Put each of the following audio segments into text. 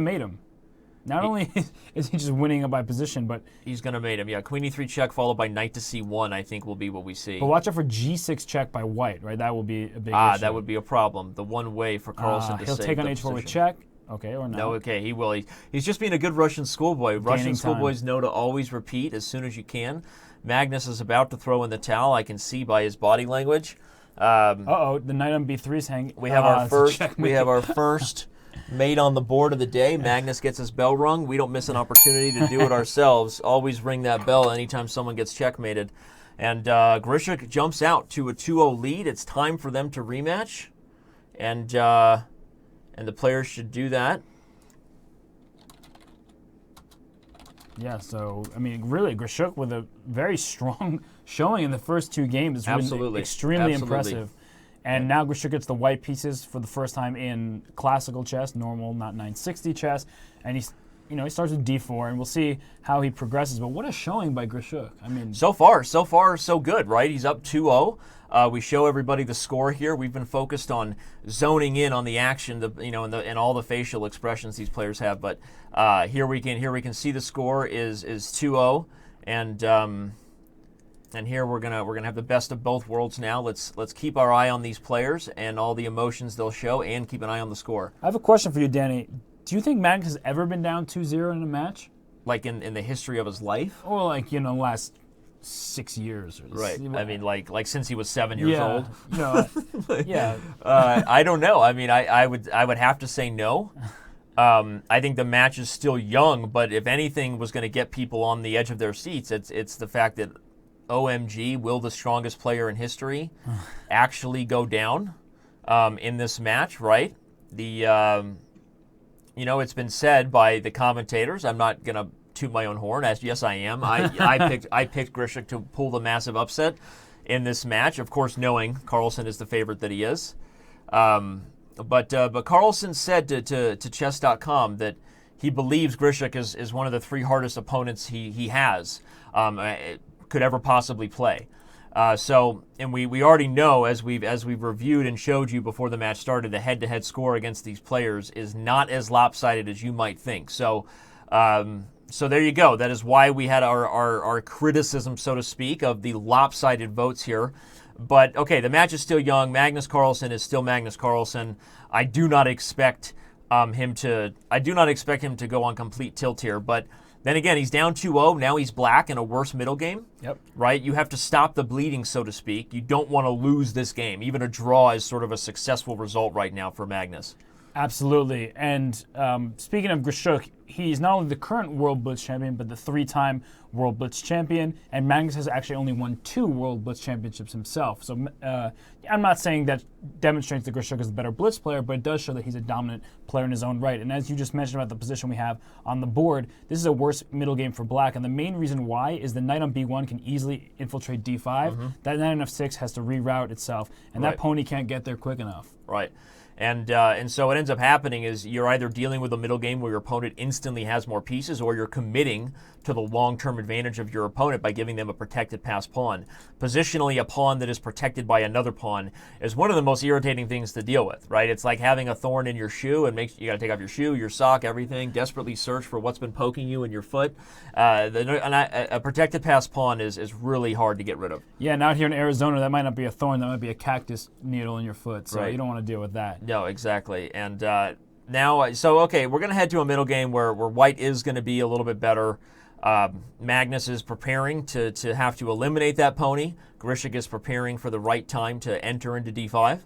mate him. Not only is he just winning by position, but he's going to mate him. Yeah, queen e3 check followed by knight to c1, I think will be what we see. But watch out for g6 check by white, right? That will be a big issue. That would be a problem. The one way for Carlsen to he'll save take on the h4 position. with check. Okay, or no? No, okay, he will. He's just being a good Russian schoolboy. Russian schoolboys know to always repeat as soon as you can. Magnus is about to throw in the towel. I can see by his body language. The knight on b3 is hanging. We have our first mate on the board of the day. Magnus gets his bell rung. We don't miss an opportunity to do it ourselves. Always ring that bell anytime someone gets checkmated. And Grishuk jumps out to a 2-0 lead. It's time for them to rematch, and the players should do that. Yeah, so, I mean, really, Grishuk with a very strong showing in the first two games. It's really extremely impressive. And now Grishuk gets the white pieces for the first time in classical chess, normal, not 960 chess. And he starts with d4, and we'll see how he progresses. But what a showing by Grishuk. I mean, so far, so good, right? He's up 2-0. We show everybody the score here. We've been focused on zoning in on the action, and all the facial expressions these players have. But here we can see the score is 2-0, and here we're gonna have the best of both worlds now. Let's keep our eye on these players and all the emotions they'll show, and keep an eye on the score. I have a question for you, Danny. Do you think Magnus has ever been down 2-0 in a match? Like in the history of his life? Or like, last 6 years. Right. I mean, like since he was 7 years old? Yeah. I don't know. I mean, I would have to say no. I think the match is still young, but if anything was going to get people on the edge of their seats, it's the fact that OMG, will the strongest player in history actually go down in this match, right? It's been said by the commentators. I'm not going to toot my own horn, as yes I am. I picked Grishuk to pull the massive upset in this match, of course knowing Carlsen is the favorite that he is. But Carlsen said to Chess.com that he believes Grishuk is one of the three hardest opponents he has. Could ever possibly play. And we already know, as we've reviewed and showed you before the match started, the head-to-head score against these players is not as lopsided as you might think. So there you go. That is why we had our criticism, so to speak, of the lopsided votes here. But okay, the match is still young. Magnus Carlsen is still Magnus Carlsen. I do not expect him to go on complete tilt here, but then again, he's down 2-0. Now he's black in a worse middle game. Yep. Right? You have to stop the bleeding, so to speak. You don't want to lose this game. Even a draw is sort of a successful result right now for Magnus. Absolutely. And speaking of Grishuk, he's not only the current World Blitz champion, but the 3-time World Blitz champion. And Magnus has actually only won 2 World Blitz championships himself. So I'm not saying that demonstrates that Grishuk is the better Blitz player, but it does show that he's a dominant player in his own right. And as you just mentioned about the position we have on the board, this is a worse middle game for black. And the main reason why is the knight on b1 can easily infiltrate d5. Mm-hmm. That knight on f6 has to reroute itself, and that pony can't get there quick enough. Right. And so what ends up happening is you're either dealing with a middle game where your opponent instantly has more pieces, or you're committing to the long-term advantage of your opponent by giving them a protected passed pawn. Positionally, a pawn that is protected by another pawn is one of the most irritating things to deal with, right? It's like having a thorn in your shoe, and you got to take off your shoe, your sock, everything, desperately search for what's been poking you in your foot. A protected passed pawn is really hard to get rid of. Yeah, and out here in Arizona, that might not be a thorn, that might be a cactus needle in your foot, so you don't want to deal with that. No, exactly. And now, we're going to head to a middle game where white is going to be a little bit better. Magnus is preparing to have to eliminate that pony. Grishuk is preparing for the right time to enter into d5.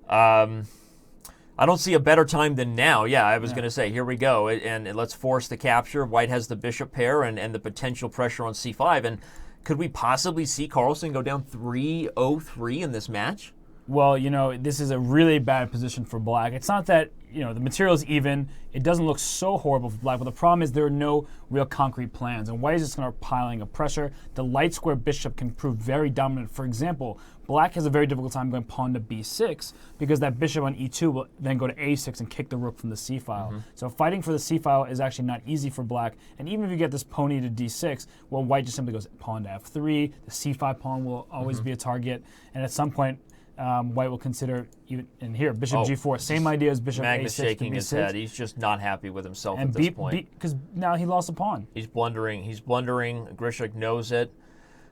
I don't see a better time than now. Yeah, I was going to say, here we go. And let's force the capture. White has the bishop pair and the potential pressure on c5. And could we possibly see Carlsen go down 3-0-3 in this match? Well, this is a really bad position for black. It's not that, the material is even. It doesn't look so horrible for black, but the problem is there are no real concrete plans. And white is just going to start piling up pressure. The light square bishop can prove very dominant. For example, black has a very difficult time going pawn to b6 because that bishop on e2 will then go to a6 and kick the rook from the c file. Mm-hmm. So fighting for the c file is actually not easy for black. And even if you get this pony to d6, well, white just simply goes pawn to f3. The c5 pawn will always be a target. And at some point, White will consider, even, and here, bishop g4, same idea as bishop Magnus a6 to shaking b6. his head. He's just not happy with himself And at this point. Because now he lost a pawn. He's blundering. Grishuk knows it.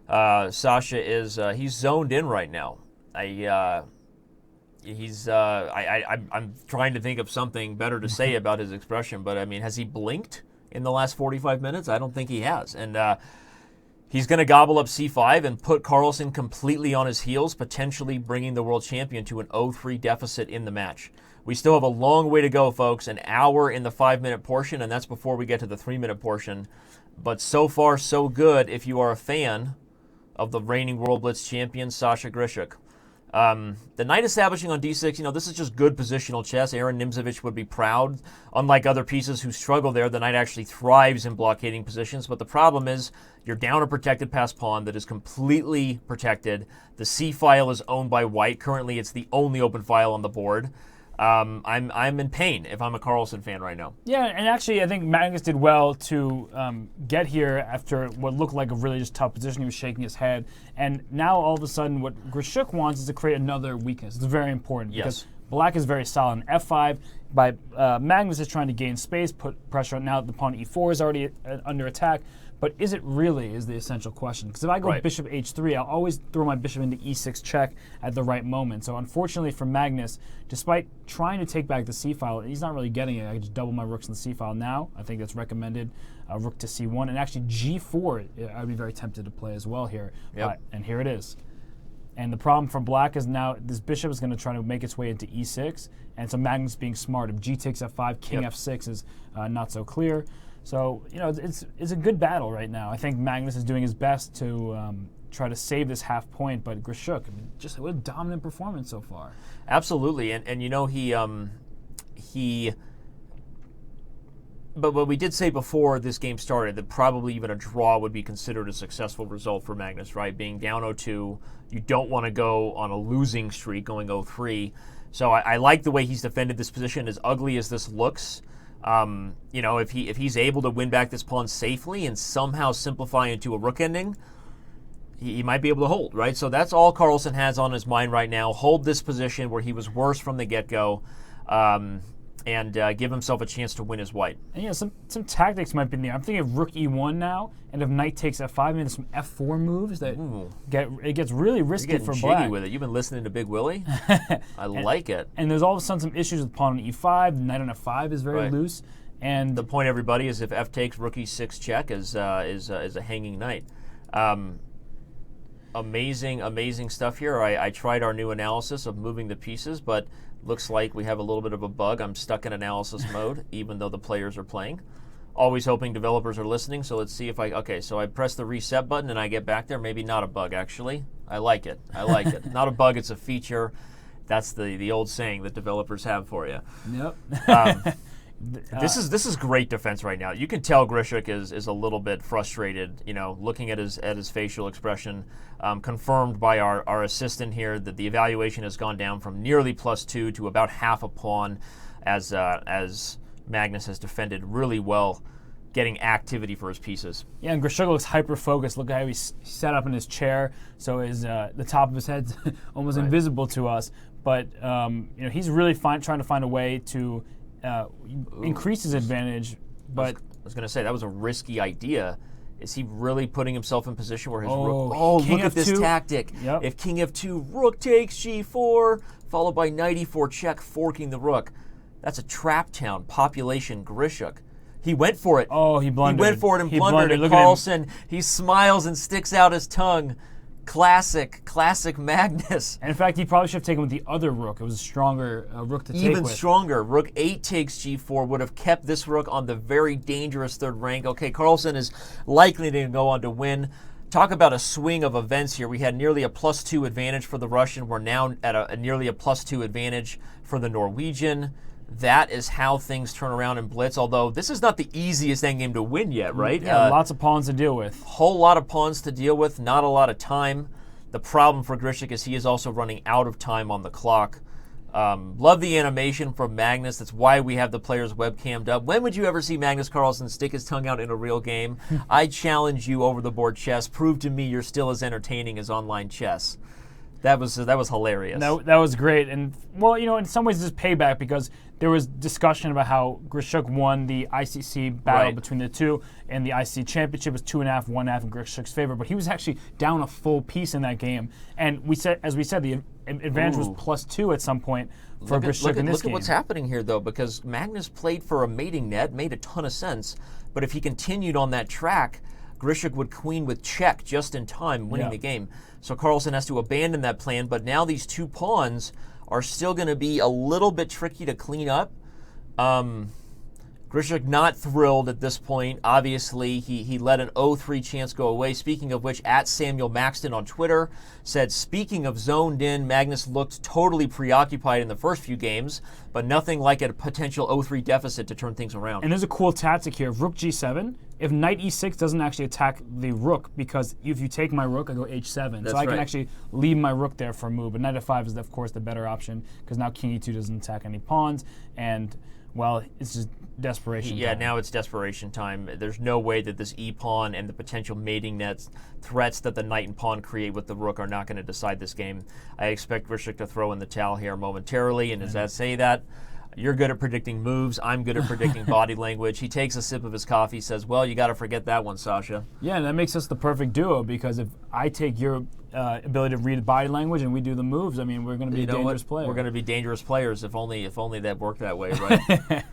Sasha is he's zoned in right now. I'm trying to think of something better to say about his expression, but I mean, has he blinked in the last 45 minutes? I don't think he has. And he's going to gobble up c5 and put Carlsen completely on his heels, potentially bringing the world champion to an 0-3 deficit in the match. We still have a long way to go, folks. An hour in the 5-minute portion, and that's before we get to the 3-minute portion. But so far, so good if you are a fan of the reigning World Blitz champion, Sasha Grishuk. The knight establishing on d6, this is just good positional chess. Aaron Nimzovich would be proud. Unlike other pieces who struggle there, the knight actually thrives in blockading positions. But the problem is you're down a protected pass pawn that is completely protected. The c file is owned by white. Currently, it's the only open file on the board. I'm in pain if I'm a Carlsen fan right now. Yeah, and actually I think Magnus did well to get here after what looked like a really just tough position. He was shaking his head. And now all of a sudden what Grishuk wants is to create another weakness. It's very important because black is very solid in f5. By Magnus is trying to gain space, put pressure on. Now the pawn e4 is already under attack. But is it really is the essential question? Because if I go bishop h3, I'll always throw my bishop into e6 check at the right moment. So unfortunately for Magnus, despite trying to take back the c file, he's not really getting it. I can just double my rooks in the c file now. I think that's recommended. Rook to c1. And actually g4, I'd be very tempted to play as well here. And here it is. And the problem for black is now this bishop is going to try to make its way into e6. And so Magnus being smart. If g takes f5, king f6 is not so clear. So, it's a good battle right now. I think Magnus is doing his best to try to save this half point, but Grishuk, just a dominant performance so far. Absolutely, and but we did say before this game started that probably even a draw would be considered a successful result for Magnus, right? Being down 0-2, you don't want to go on a losing streak going 0-3. So I like the way he's defended this position, as ugly as this looks. If he's able to win back this pawn safely and somehow simplify into a rook ending, he might be able to hold, right? So that's all Carlsen has on his mind right now. Hold this position where he was worse from the get-go, and give himself a chance to win as white. And some tactics might be in there. I'm thinking of rook e1 now, and if knight takes f5, maybe some f4 moves that it gets really risky for black. Jiggy with it. You've been listening to Big Willie. I like it. And there's all of a sudden some issues with pawn on e5. Knight on f5 is very loose. And the point, everybody, is if f takes, rook e6 check is a hanging knight. Amazing stuff here. I tried our new analysis of moving the pieces, but looks like we have a little bit of a bug. I'm stuck in analysis mode, even though the players are playing. Always hoping developers are listening, so let's see if so I press the reset button and I get back there. Maybe not a bug, actually. I like it. Not a bug, it's a feature. That's the old saying that developers have for you. Yep. This is great defense right now. You can tell Grishuk is a little bit frustrated, looking at his facial expression. Confirmed by our assistant here that the evaluation has gone down from nearly +2 to about half a pawn as Magnus has defended really well, getting activity for his pieces. Yeah, and Grishuk looks hyper-focused. Look at how he's set up in his chair, so the top of his head's almost invisible to us. But he's really trying to find a way to increase his advantage. But I was going to say, that was a risky idea. Is he really putting himself in position where his rook... King look at this tactic. Yep. If king f2, rook takes g4, followed by knight e4 check, forking the rook. That's a trap town population Grishuk. He went for it. He blundered. He went for it and blundered. And Carlsen, he smiles and sticks out his tongue. Classic Magnus. And in fact, he probably should have taken with the other rook. It was a stronger rook to take with. Even stronger. Rook 8 takes g4 would have kept this rook on the very dangerous third rank. Okay, Carlsen is likely to go on to win. Talk about a swing of events here. We had nearly a +2 advantage for the Russian. We're now at nearly a +2 advantage for the Norwegian. That is how things turn around in Blitz, although this is not the easiest endgame to win yet, right? Yeah, lots of pawns to deal with. Whole lot of pawns to deal with, not a lot of time. The problem for Grishuk is he is also running out of time on the clock. Love the animation from Magnus. That's why we have the players webcammed up. When would you ever see Magnus Carlsen stick his tongue out in a real game? I challenge you over the board chess. Prove to me you're still as entertaining as online chess. That was hilarious. That was great. And, well, in some ways this is payback because there was discussion about how Grishuk won the ICC battle between the two, and the ICC championship was 2.5, 1.5 in Grishuk's favor. But he was actually down a full piece in that game. And as we said, the advantage was +2 at some point for Grishuk in this game. Look at what's happening here, though, because Magnus played for a mating net, made a ton of sense. But if he continued on that track, Grishuk would queen with check just in time, winning the game. So Carlsen has to abandon that plan, but now these 2 pawns are still going to be a little bit tricky to clean up. Grishuk not thrilled at this point. Obviously, he let an 0-3 chance go away. Speaking of which, at Samuel Maxton on Twitter said, speaking of zoned in, Magnus looked totally preoccupied in the first few games, but nothing like a potential 0-3 deficit to turn things around. And there's a cool tactic here. Rook g7, if knight e6 doesn't actually attack the rook, because if you take my rook, I go h7. So I can actually leave my rook there for a move. But knight f5 is, of course, the better option, because now king e2 doesn't attack any pawns, and, well, it's just desperation time. Now it's desperation time. There's no way that this e-pawn and the potential mating nets threats that the knight and pawn create with the rook are not going to decide this game. I expect Grishuk to throw in the towel here momentarily, and as I say that, you're good at predicting moves. I'm good at predicting body language. He takes a sip of his coffee, says, well, you got to forget that one, Sasha. Yeah, and that makes us the perfect duo, because if I take your ability to read body language and we do the moves, I mean, we're going to be dangerous players. We're going to be dangerous players if only that worked that way, right?